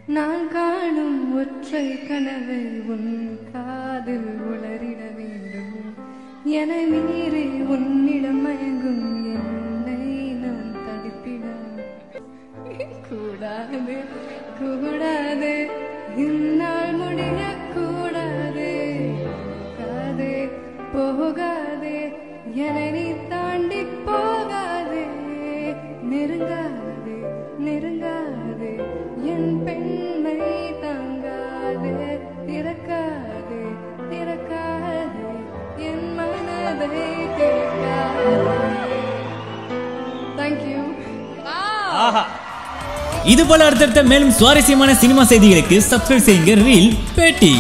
நான் காணும் ஒற்றை கனவை உன் காதில் உளறிட வேண்டும் என மீறி உன்னிடம் மயங்கும் என்னை நான் தடுப்பிட கூடாது கூடாது இந்நாள் முடிய கூடாது காதே போகாதே என நீ தாண்டி போகாதே நெருங்காதே நெருங்காதே என் பெண்ணை தாங்காதே திறக்காதே திறக்காதே என் மனதை திறக்காதே. தேங்க்யூ. இது போல அடுத்தடுத்த மேலும் சுவாரஸ்யமான சினிமா செய்திகளுக்கு சப்ஸ்கிரைப் செய்யுங்க ரீல் பேட்டி.